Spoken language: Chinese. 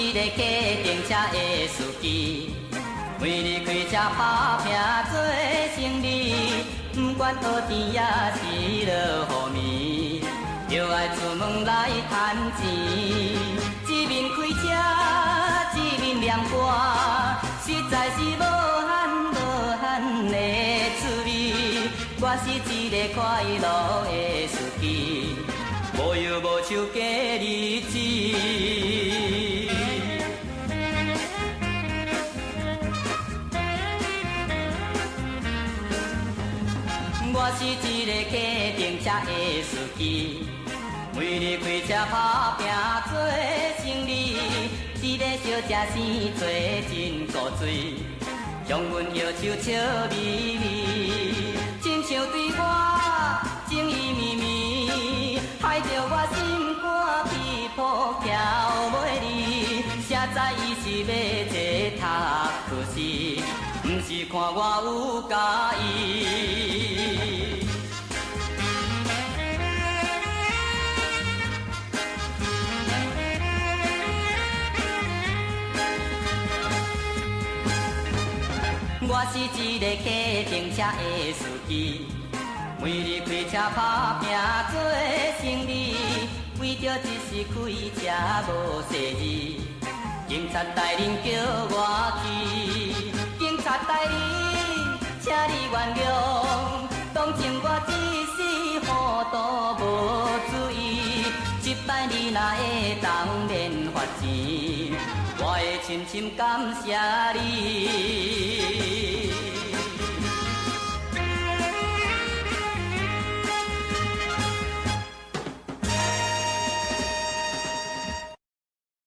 一个客停车的司机，每日开车打拼做生意，不管好天也是落雨暝，就爱出门来赚钱。一面开车，一面念歌，实在是无限的趣味。我是一个快乐的司机，无忧无愁过日子。我是一个客停车的司机，每日开车打拼做生意，一个小食生做真古锥，向阮摇手笑眯眯，亲像对我情意绵绵，害着我心肝皮破翘袂离，谁知伊是要坐塔克西，不是看我有介意。我是一个客停车的司机，每日开车打拼做生意，为着一时开车无细字，警察大人叫我去，警察大人，请你原谅，当前我一时糊涂无注意，一摆你若会当面罚钱，我会深深感谢你。